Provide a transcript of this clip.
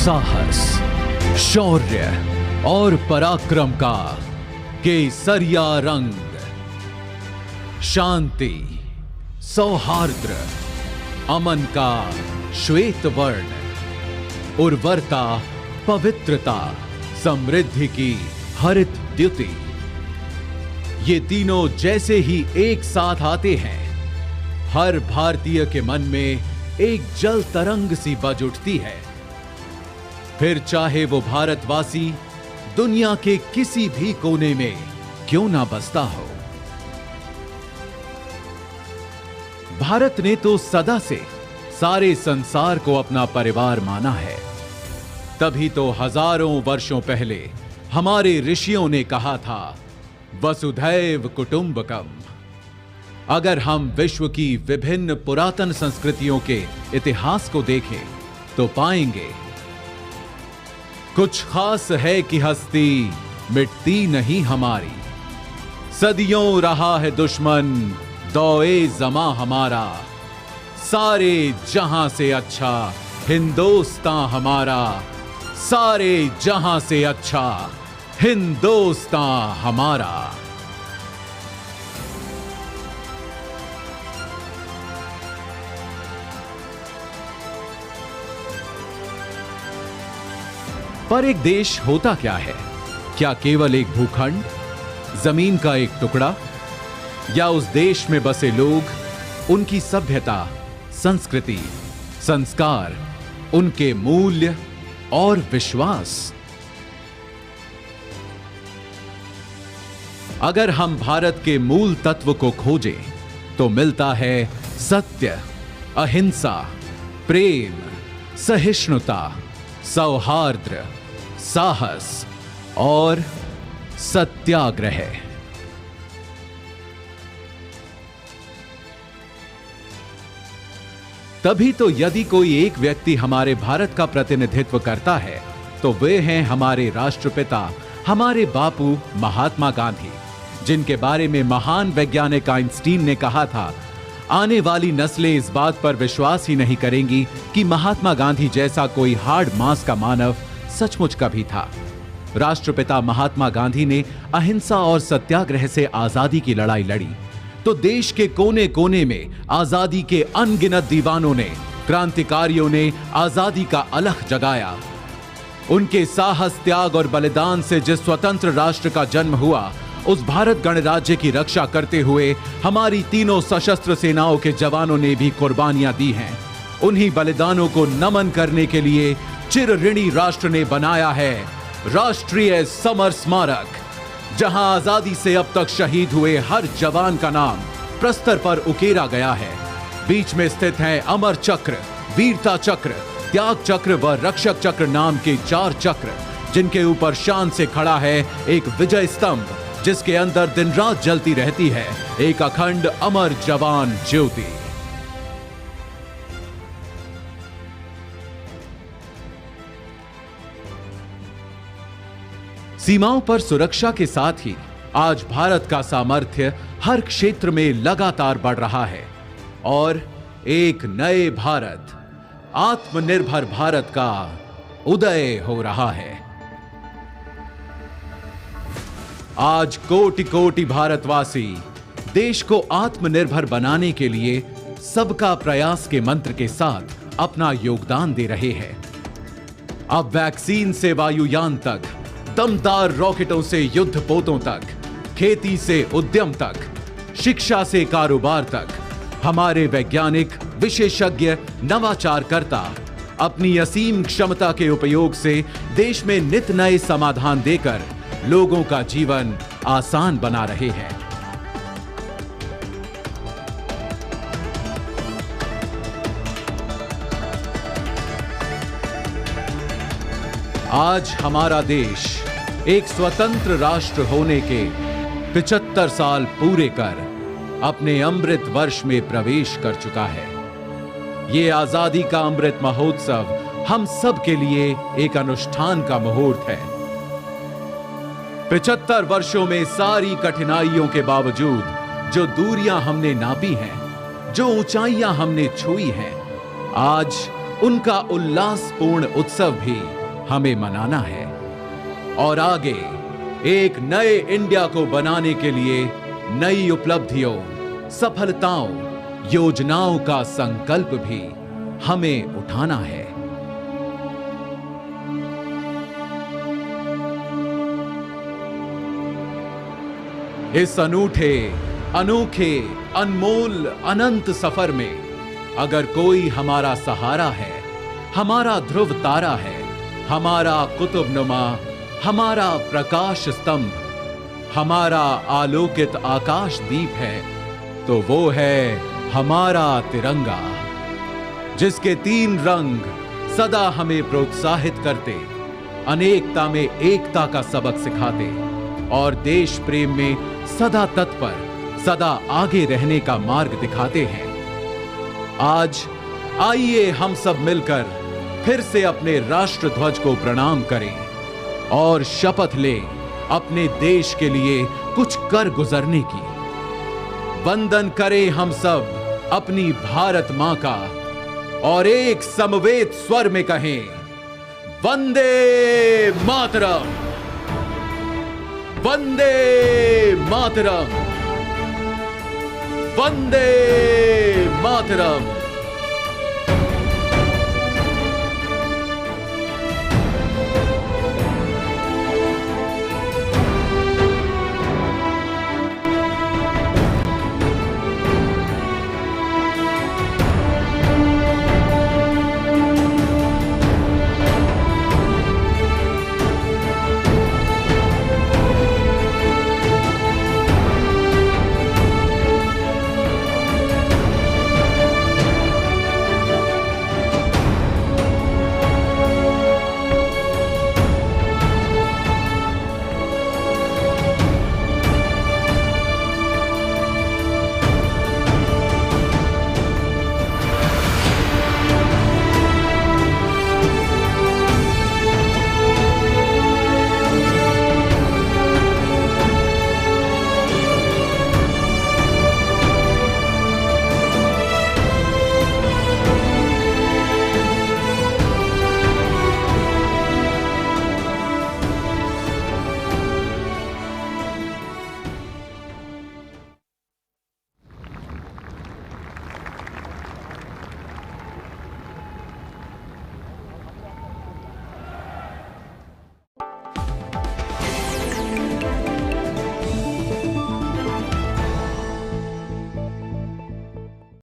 साहस, शौर्य और पराक्रम का केसरिया रंग, शांति, सौहार्द्र, अमन का श्वेत वर्ण, उर्वरता, पवित्रता, समृद्धि की हरित द्युति, ये तीनों जैसे ही एक साथ आते हैं, हर भारतीय के मन में एक जल तरंग सी बज उठती है। फिर चाहे वो भारतवासी दुनिया के किसी भी कोने में क्यों ना बसता हो। भारत ने तो सदा से सारे संसार को अपना परिवार माना है। तभी तो हजारों वर्षों पहले हमारे ऋषियों ने कहा था, वसुधैव कुटुंबकम। अगर हम विश्व की विभिन्न पुरातन संस्कृतियों के इतिहास को देखें तो पाएंगे, कुछ खास है कि हस्ती मिटती नहीं हमारी। सदियों रहा है दुश्मन दौए जमा हमारा, सारे जहां से अच्छा हिंदुस्तान हमारा, सारे जहां से अच्छा हिंदुस्तान हमारा। पर एक देश होता क्या है? क्या केवल एक भूखंड, जमीन का एक टुकड़ा, या उस देश में बसे लोग, उनकी सभ्यता, संस्कृति, संस्कार, उनके मूल्य और विश्वास? अगर हम भारत के मूल तत्व को खोजें तो मिलता है सत्य, अहिंसा, प्रेम, सहिष्णुता, सौहार्द्र, साहस और सत्याग्रह। तभी तो यदि कोई एक व्यक्ति हमारे भारत का प्रतिनिधित्व करता है तो वे हैं हमारे राष्ट्रपिता, हमारे बापू महात्मा गांधी, जिनके बारे में महान वैज्ञानिक आइंस्टीन ने कहा था, आने वाली नस्लें इस बात पर विश्वास ही नहीं करेंगी कि महात्मा गांधी जैसा कोई हार्ड मांस का मानव सचमुच कभी था। राष्ट्रपिता महात्मा गांधी ने अहिंसा और सत्याग्रह से आजादी की लड़ाई लड़ी, तो देश के कोने कोने में आजादी के अनगिनत दीवानों ने, क्रांतिकारियों ने आजादी का अलख जगाया। उनके साहस, त्याग और बलिदान से जिस स्वतंत्र राष्ट्र का जन्म हुआ, उस भारत गणराज्य की रक्षा करते हुए हमारी तीनों सशस्त्र सेनाओं के जवानों ने भी कुर्बानियां दी हैं। उन्हीं बलिदानों को नमन करने के लिए चिर ऋणी राष्ट्र ने बनाया है राष्ट्रीय समर स्मारक, जहां आजादी से अब तक शहीद हुए हर जवान का नाम प्रस्तर पर उकेरा गया है। बीच में स्थित हैं अमर चक्र, वीरता चक्र, त्याग चक्र व रक्षक चक्र नाम के 4 चक्र, जिनके ऊपर शान से खड़ा है एक विजय स्तंभ, जिसके अंदर दिन रात जलती रहती है एक अखंड अमर जवान ज्योति। सीमाओं पर सुरक्षा के साथ ही आज भारत का सामर्थ्य हर क्षेत्र में लगातार बढ़ रहा है और एक नए भारत, आत्मनिर्भर भारत का उदय हो रहा है। आज कोटि कोटि भारतवासी देश को आत्मनिर्भर बनाने के लिए सबका प्रयास के मंत्र के साथ अपना योगदान दे रहे हैं। अब वैक्सीन से वायुयान तक, दमदार रॉकेटों से युद्धपोतों तक, खेती से उद्यम तक, शिक्षा से कारोबार तक, हमारे वैज्ञानिक, विशेषज्ञ, नवाचारकर्ता अपनी असीम क्षमता के उपयोग से देश में नित नए समाधान देकर लोगों का जीवन आसान बना रहे हैं। आज हमारा देश एक स्वतंत्र राष्ट्र होने के 75 साल पूरे कर अपने अमृत वर्ष में प्रवेश कर चुका है। ये आजादी का अमृत महोत्सव हम सब के लिए एक अनुष्ठान का मुहूर्त है। 75 वर्षों में सारी कठिनाइयों के बावजूद जो दूरियां हमने नापी हैं, जो ऊंचाइयां हमने छुई हैं, आज उनका उल्लासपूर्ण उत्सव भी हमें मनाना है और आगे एक नए इंडिया को बनाने के लिए नई उपलब्धियों, सफलताओं, योजनाओं का संकल्प भी हमें उठाना है। इस अनूठे, अनोखे, अनमोल, अनंत सफर में अगर कोई हमारा सहारा है, हमारा ध्रुव तारा है, हमारा कुतुबनुमा, हमारा प्रकाश स्तंभ, हमारा आलोकित आकाश दीप है, तो वो है हमारा तिरंगा, जिसके 3 रंग सदा हमें प्रोत्साहित करते, अनेकता में एकता का सबक सिखाते और देश प्रेम में सदा तत्पर, सदा आगे रहने का मार्ग दिखाते हैं। आज आइए हम सब मिलकर फिर से अपने राष्ट्र ध्वज को प्रणाम करें और शपथ लें अपने देश के लिए कुछ कर गुजरने की। वंदन करें हम सब अपनी भारत मां का और एक समवेत स्वर में कहें, वंदे मातरम, वंदे मातरम, वंदे मातरम।